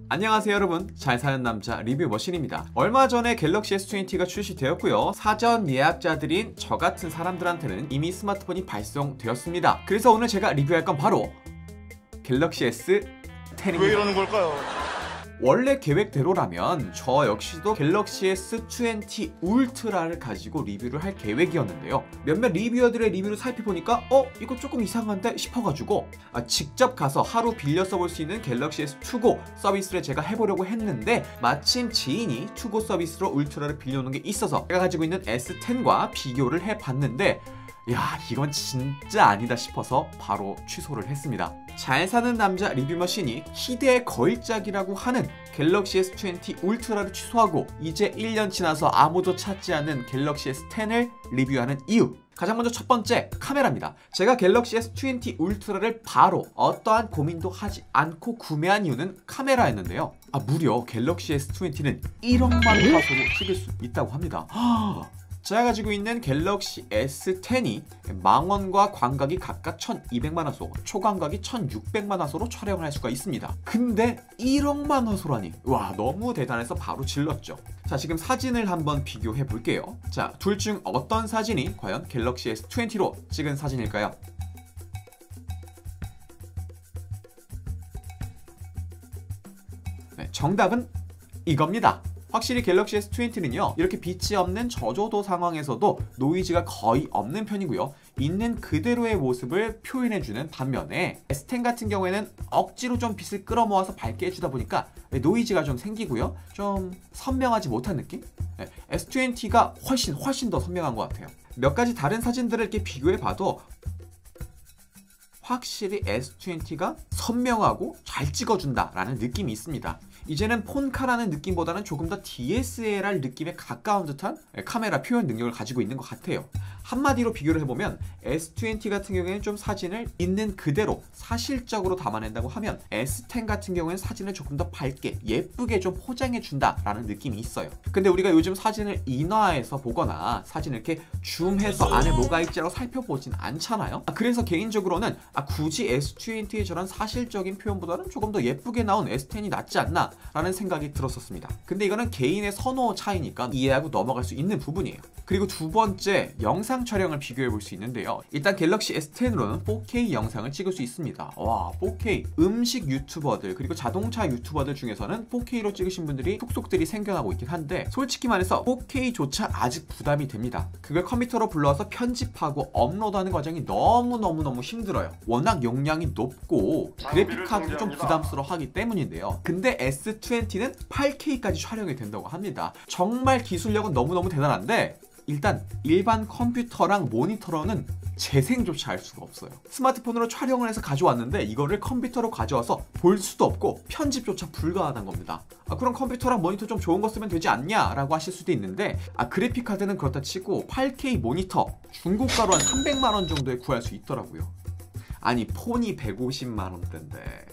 안녕하세요 여러분, 잘 사는 남자 리뷰 머신입니다. 얼마 전에 갤럭시 S20가 출시되었고요. 사전 예약자들인 저 같은 사람들한테는 이미 스마트폰이 발송되었습니다. 그래서 오늘 제가 리뷰할 건 바로 갤럭시 S10입니다. 왜 이러는 걸까요? 원래 계획대로라면 저 역시도 갤럭시 S20 울트라를 가지고 리뷰를 할 계획이었는데요. 몇몇 리뷰어들의 리뷰를 살펴보니까 이거 조금 이상한데 싶어가지고 직접 가서 하루 빌려 써볼 수 있는 갤럭시 S2고 서비스를 제가 해보려고 했는데 마침 지인이 투고 서비스로 울트라를 빌려오는 게 있어서 제가 가지고 있는 S10과 비교를 해봤는데 야, 이건 진짜 아니다 싶어서 바로 취소를 했습니다. 잘 사는 남자 리뷰머신이 희대의 걸작이라고 하는 갤럭시 S20 울트라를 취소하고 이제 1년 지나서 아무도 찾지 않는 갤럭시 S10을 리뷰하는 이유. 가장 먼저 첫 번째, 카메라입니다. 제가 갤럭시 S20 울트라를 바로 어떠한 고민도 하지 않고 구매한 이유는 카메라였는데요. 무려 갤럭시 S20는 1억만 화소로 찍을 수 있다고 합니다. 제가 가지고 있는 갤럭시 S10이 망원과 광각이 각각 1200만 화소, 초광각이 1600만 화소로 촬영을 할 수가 있습니다. 근데 1억만 화소라니, 와, 너무 대단해서 바로 질렀죠. 자, 지금 사진을 한번 비교해 볼게요. 자, 둘 중 어떤 사진이 과연 갤럭시 S20로 찍은 사진일까요? 네, 정답은 이겁니다. 확실히 갤럭시 S20는요, 이렇게 빛이 없는 저조도 상황에서도 노이즈가 거의 없는 편이고요. 있는 그대로의 모습을 표현해주는 반면에 S10 같은 경우에는 억지로 좀 빛을 끌어모아서 밝게 해주다 보니까 노이즈가 좀 생기고요. 좀 선명하지 못한 느낌? S20가 훨씬 더 선명한 것 같아요. 몇 가지 다른 사진들을 이렇게 비교해봐도 확실히 S20가 선명하고 잘 찍어준다라는 느낌이 있습니다. 이제는 폰카라는 느낌보다는 조금 더 DSLR 느낌에 가까운 듯한 카메라 표현 능력을 가지고 있는 것 같아요. 한마디로 비교를 해보면 S20 같은 경우에는 좀 사진을 있는 그대로 사실적으로 담아낸다고 하면 S10 같은 경우에는 사진을 조금 더 밝게 예쁘게 좀 포장해준다라는 느낌이 있어요. 근데 우리가 요즘 사진을 인화해서 보거나 사진을 이렇게 줌해서 안에 뭐가 있지라고 살펴보진 않잖아요. 그래서 개인적으로는 굳이 S20의 저런 사실적인 표현보다는 조금 더 예쁘게 나온 S10이 낫지 않나 라는 생각이 들었었습니다. 근데 이거는 개인의 선호 차이니까 이해하고 넘어갈 수 있는 부분이에요. 그리고 두 번째, 영상 촬영을 비교해 볼 수 있는데요. 일단 갤럭시 S10으로는 4K 영상을 찍을 수 있습니다. 와, 4K. 음식 유튜버들 그리고 자동차 유튜버들 중에서는 4K로 찍으신 분들이 속속들이 생겨나고 있긴 한데 솔직히 말해서 4K조차 아직 부담이 됩니다. 그걸 컴퓨터로 불러와서 편집하고 업로드하는 과정이 너무 힘들어요. 워낙 용량이 높고 그래픽카드도 좀 부담스러워하기 때문인데요. 근데 S20는 8K까지 촬영이 된다고 합니다. 정말 기술력은 너무너무 대단한데 일단 일반 컴퓨터랑 모니터로는 재생조차 할 수가 없어요. 스마트폰으로 촬영을 해서 가져왔는데 이거를 컴퓨터로 가져와서 볼 수도 없고 편집조차 불가하다는 겁니다. 그럼 컴퓨터랑 모니터 좀 좋은 거 쓰면 되지 않냐? 라고 하실 수도 있는데 그래픽카드는 그렇다 치고 8K 모니터 중고가로 한 300만 원 정도에 구할 수 있더라고요. 아니, 폰이 150만 원대인데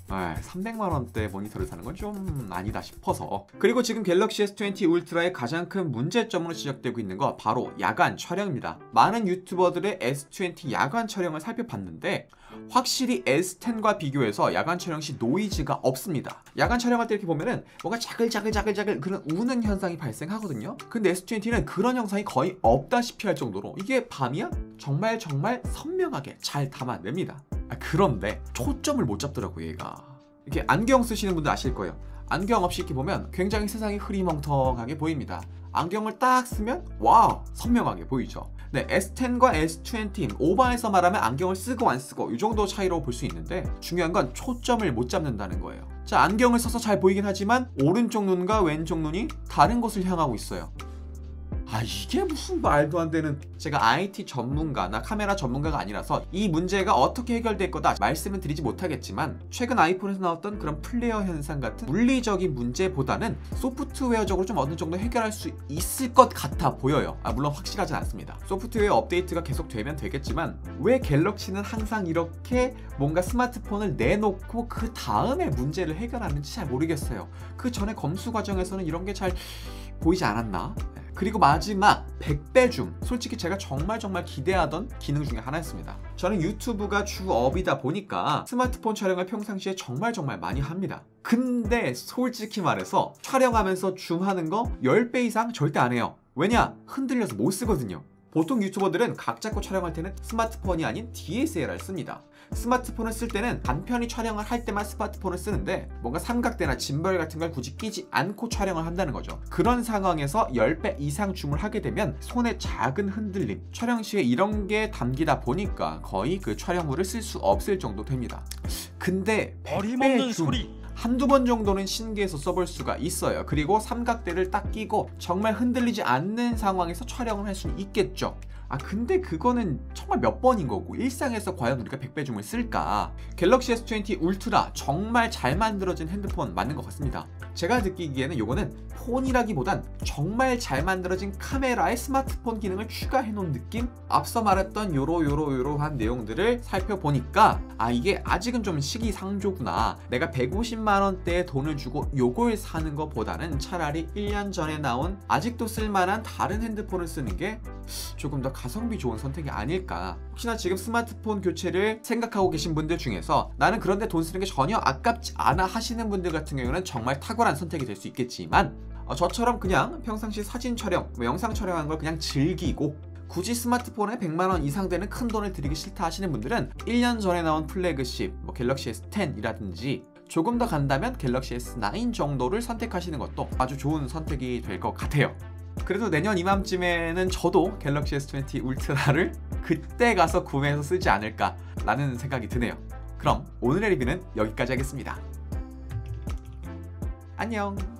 300만 원대 모니터를 사는 건 좀 아니다 싶어서. 그리고 지금 갤럭시 S20 울트라의 가장 큰 문제점으로 지적되고 있는 거 바로 야간 촬영입니다. 많은 유튜버들의 S20 야간 촬영을 살펴봤는데 확실히 S10과 비교해서 야간 촬영 시 노이즈가 없습니다. 야간 촬영할 때 이렇게 보면은 뭔가 자글자글 그런 우는 현상이 발생하거든요. 근데 S20는 그런 현상이 거의 없다시피 할 정도로 이게 밤이야? 정말 선명하게 잘 담아냅니다. 그런데 초점을 못 잡더라고요, 얘가. 이렇게 안경 쓰시는 분들 아실 거예요. 안경 없이 이렇게 보면 굉장히 세상이 흐리멍텅하게 보입니다. 안경을 딱 쓰면 와, 선명하게 보이죠. 네, S10과 S20 오버해서 말하면 안경을 쓰고 안 쓰고 이 정도 차이로 볼 수 있는데 중요한 건 초점을 못 잡는다는 거예요. 자, 안경을 써서 잘 보이긴 하지만 오른쪽 눈과 왼쪽 눈이 다른 곳을 향하고 있어요. 이게 무슨 말도 안 되는. 제가 IT 전문가나 카메라 전문가가 아니라서 이 문제가 어떻게 해결될 거다 말씀은 드리지 못하겠지만 최근 아이폰에서 나왔던 그런 플레어 현상 같은 물리적인 문제보다는 소프트웨어적으로 좀 어느 정도 해결할 수 있을 것 같아 보여요. 물론 확실하진 않습니다. 소프트웨어 업데이트가 계속 되면 되겠지만 왜 갤럭시는 항상 이렇게 뭔가 스마트폰을 내놓고 그 다음에 문제를 해결하는지 잘 모르겠어요. 그 전에 검수 과정에서는 이런 게 잘 보이지 않았나? 그리고 마지막 100배 줌, 솔직히 제가 정말 기대하던 기능 중에 하나였습니다. 저는 유튜브가 주업이다 보니까 스마트폰 촬영을 평상시에 정말 많이 합니다. 근데 솔직히 말해서 촬영하면서 줌하는 거 10배 이상 절대 안 해요. 왜냐? 흔들려서 못 쓰거든요. 보통 유튜버들은 각 잡고 촬영할 때는 스마트폰이 아닌 DSLR을 씁니다. 스마트폰을 쓸 때는 간편히 촬영을 할 때만 스마트폰을 쓰는데 뭔가 삼각대나 짐벌 같은 걸 굳이 끼지 않고 촬영을 한다는 거죠. 그런 상황에서 10배 이상 줌을 하게 되면 손의 작은 흔들림, 촬영 시에 이런 게 담기다 보니까 거의 그 촬영물을 쓸 수 없을 정도 됩니다. 근데 100배 줌 한두 번 정도는 신기해서 써볼 수가 있어요. 그리고 삼각대를 딱 끼고 정말 흔들리지 않는 상황에서 촬영을 할 수는 있겠죠. 근데 그거는 정말 몇 번인 거고 일상에서 과연 우리가 100배 줌을 쓸까? 갤럭시 S20 울트라 정말 잘 만들어진 핸드폰 맞는 것 같습니다. 제가 느끼기에는 요거는 폰이라기보단 정말 잘 만들어진 카메라에 스마트폰 기능을 추가해 놓은 느낌? 앞서 말했던 요러한 내용들을 살펴보니까 이게 아직은 좀 시기상조구나. 내가 150만원대의 돈을 주고 요걸 사는 것보다는 차라리 1년 전에 나온 아직도 쓸만한 다른 핸드폰을 쓰는 게 조금 더 가성비 좋은 선택이 아닐까. 혹시나 지금 스마트폰 교체를 생각하고 계신 분들 중에서 나는 그런데 돈 쓰는 게 전혀 아깝지 않아 하시는 분들 같은 경우는 정말 탁월한 선택이 될 수 있겠지만 저처럼 그냥 평상시 사진 촬영, 영상 촬영하는 걸 그냥 즐기고 굳이 스마트폰에 100만원 이상 되는 큰 돈을 들이기 싫다 하시는 분들은 1년 전에 나온 플래그십 갤럭시 S10이라든지 조금 더 간다면 갤럭시 S9 정도를 선택하시는 것도 아주 좋은 선택이 될 것 같아요. 그래도 내년 이맘쯤에는 저도 갤럭시 S20 울트라를 그때 가서 구매해서 쓰지 않을까 라는 생각이 드네요. 그럼 오늘의 리뷰는 여기까지 하겠습니다. 안녕.